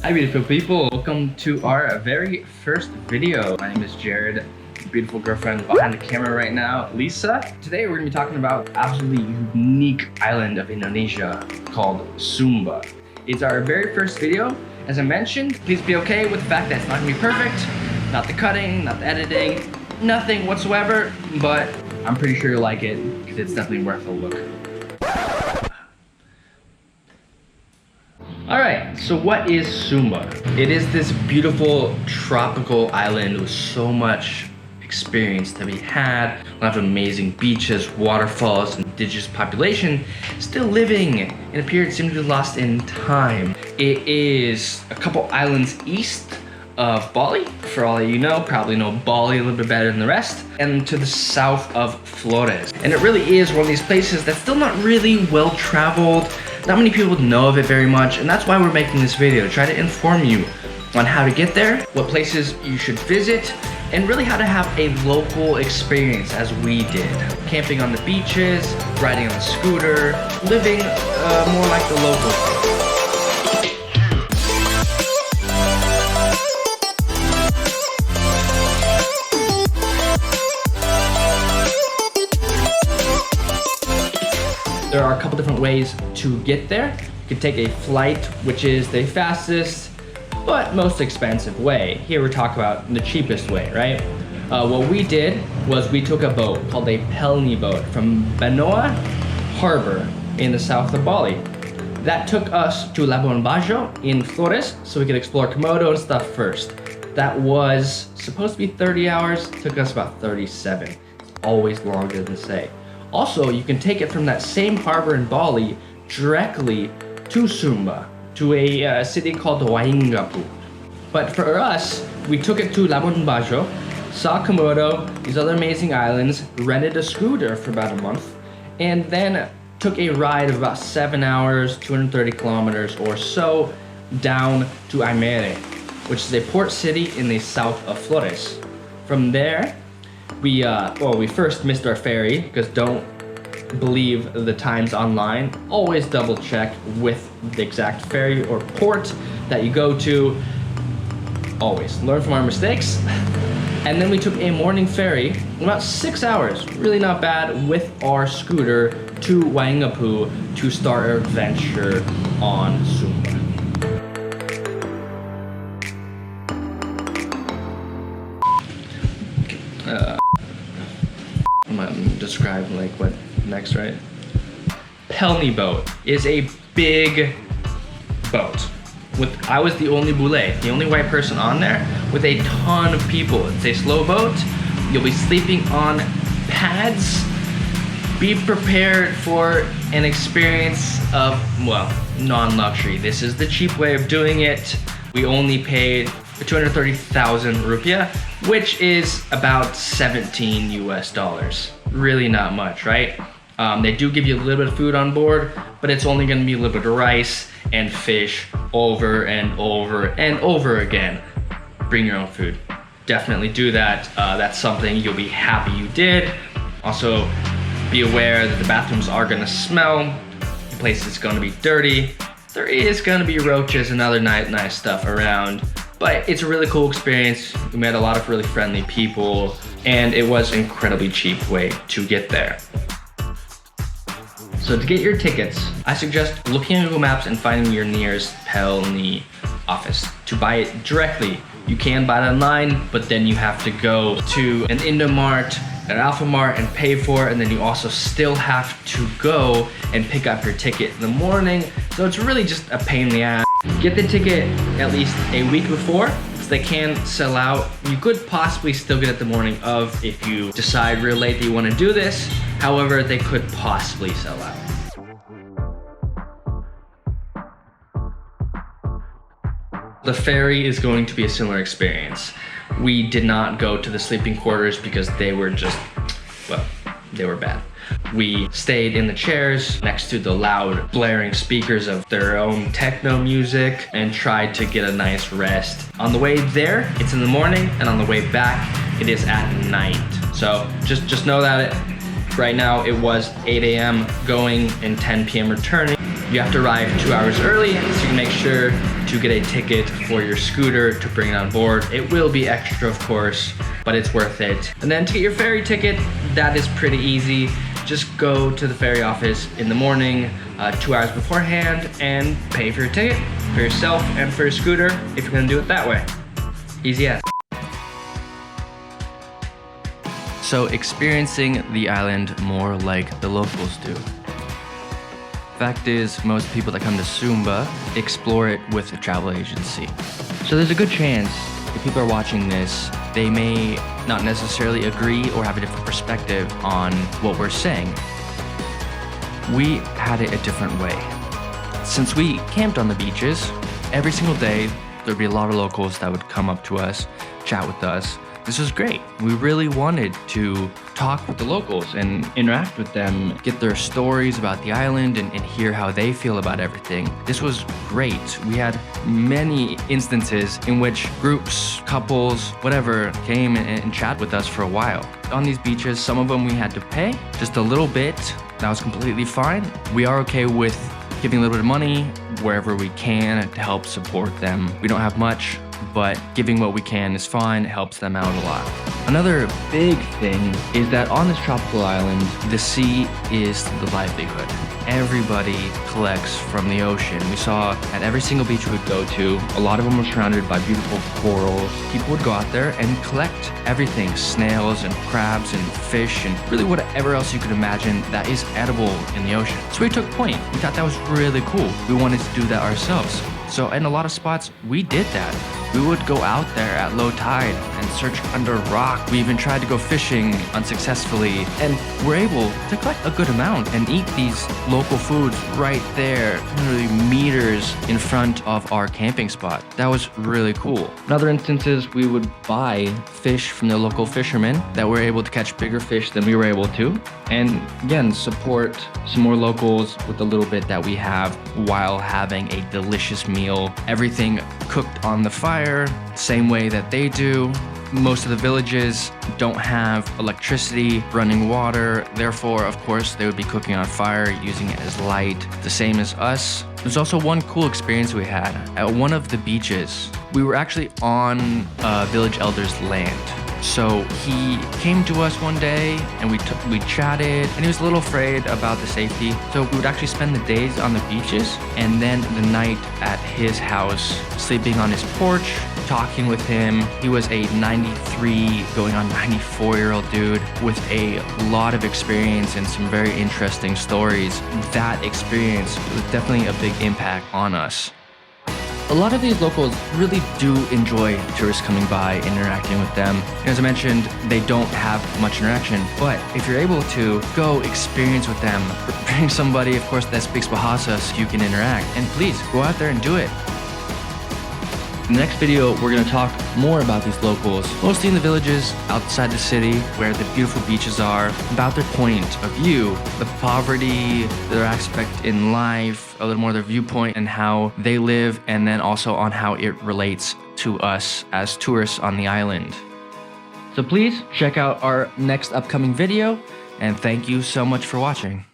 Hi beautiful people, welcome to our very first video. My name is Jared, beautiful girlfriend behind the camera right now, Lisa. Today we're going to be talking about absolutely unique island of Indonesia called Sumba. It's our very first video. As I mentioned, please be okay with the fact that it's not going to be perfect. Not the cutting, not the editing, nothing whatsoever, but I'm pretty sure you'll like it because it's definitely worth a look. Alright, so what is Sumba? It is this beautiful tropical island with so much experience to be had. A lot of amazing beaches, waterfalls, indigenous population still living in a period seemed to be lost in time. It is a couple islands east of Bali. For all of you know, probably know Bali a little bit better than the rest. And to the south of Flores. And it really is one of these places that's still not really well traveled. Not many people know of it very much, and that's why we're making this video, to try to inform you on how to get there, what places you should visit, and really how to have a local experience as we did. Camping on the beaches, riding on a scooter, living more like the locals. There are a couple different ways to get there. You can take a flight, which is the fastest but most expensive way. Here we're talking about the cheapest way, right? What we did was we took a boat called a Pelni boat from Benoa Harbor in the south of Bali. That took us to Labuan Bajo in Flores, so we could explore Komodo and stuff first. That was supposed to be 30 hours, took us about 37. It's always longer than say. Also, you can take it from that same harbor in Bali directly to Sumba, to a city called Waingapu. But for us, we took it to Labuan Bajo, saw Komodo, these other amazing islands, rented a scooter for about a month, and then took a ride of about 7 hours, 230 kilometers or so, down to Aimere, which is a port city in the south of Flores. From there, we first missed our ferry, because don't believe the times online. Always double check with the exact ferry or port that you go to. Always learn from our mistakes. And then we took a morning ferry, about 6 hours, really not bad, with our scooter to Waingapu to start our adventure on Sumba. I'm gonna describe like what next, right? Pelni boat is a big boat. I was the only bule, the only white person on there, with a ton of people. It's a slow boat. You'll be sleeping on pads. Be prepared for an experience of, well, non-luxury. This is the cheap way of doing it. We only paid 230,000 rupiah, which is about 17 US dollars. Really not much, right? They do give you a little bit of food on board, but it's only gonna be a little bit of rice and fish over and over and over again. Bring your own food. Definitely do that. That's something you'll be happy you did. Also, be aware that the bathrooms are gonna smell. The place is gonna be dirty. There is gonna be roaches and other nice stuff around. But it's a really cool experience. We met a lot of really friendly people. and it was an incredibly cheap way to get there. So to get your tickets, I suggest looking at Google Maps and finding your nearest Pelni office to buy it directly. You can buy it online, but then you have to go to an Indomart, an Alphamart, and pay for it, and then you also still have to go and pick up your ticket in the morning. So it's really just a pain in the ass. Get the ticket at least a week before, so they can sell out. You could possibly still get it the morning of if you decide real late that you want to do this. However, they could possibly sell out. The ferry is going to be a similar experience. We did not go to the sleeping quarters because they were just, well, they were bad. We stayed in the chairs next to the loud blaring speakers of their own techno music and tried to get a nice rest. On the way there, it's in the morning, and on the way back, it is at night. So just know that right now it was 8 a.m. going and 10 p.m. returning. You have to arrive 2 hours early, so you can make sure to get a ticket for your scooter to bring it on board. It will be extra, of course, but it's worth it. And then to get your ferry ticket, that is pretty easy. Just go to the ferry office in the morning, 2 hours beforehand, and pay for your ticket for yourself and for your scooter if you're gonna do it that way. Easy as. So experiencing the island more like the locals do. Fact is, most people that come to Sumba explore it with a travel agency. So there's a good chance if people are watching this, they may not necessarily agree or have a different perspective on what we're saying. We had it a different way. Since we camped on the beaches, every single day there'd be a lot of locals that would come up to us, chat with us. This was great. We really wanted to talk with the locals and interact with them, get their stories about the island and hear how they feel about everything. This was great. We had many instances in which groups, couples, whatever, came and chat with us for a while. On these beaches, some of them we had to pay just a little bit. That was completely fine. We are okay with giving a little bit of money wherever we can to help support them. We don't have much, but giving what we can is fine. It helps them out a lot. Another big thing is that on this tropical island, the sea is the livelihood. Everybody collects from the ocean. We saw at every single beach we'd go to, a lot of them were surrounded by beautiful corals. People would go out there and collect everything, snails and crabs and fish and really whatever else you could imagine that is edible in the ocean. So we took point. We thought that was really cool. We wanted to do that ourselves. So in a lot of spots, we did that. We would go out there at low tide and search under rock. We even tried to go fishing unsuccessfully, and we're able to collect a good amount and eat these local foods right there, literally meters in front of our camping spot. That was really cool. In other instances, we would buy fish from the local fishermen that were able to catch bigger fish than we were able to, and again, support some more locals with the little bit that we have while having a delicious meal. Everything cooked on the fire, same way that they do. Most of the villages don't have electricity, running water, therefore, of course, they would be cooking on fire, using it as light, the same as us. There's also one cool experience we had. At one of the beaches, we were actually on a village elder's land. So he came to us one day and we chatted, and he was a little afraid about the safety. So we would actually spend the days on the beaches and then the night at his house, sleeping on his porch, talking with him. He was a 93 going on 94-year-old dude with a lot of experience and some very interesting stories. That experience was definitely a big impact on us. A lot of these locals really do enjoy tourists coming by, interacting with them. As I mentioned, they don't have much interaction, but if you're able to go experience with them, bring somebody, of course, that speaks Bahasa so you can interact, and please go out there and do it. In the next video, we're going to talk more about these locals, mostly in the villages outside the city where the beautiful beaches are, about their point of view, the poverty, their aspect in life, a little more their viewpoint and how they live, and then also on how it relates to us as tourists on the island. So please check out our next upcoming video, and thank you so much for watching.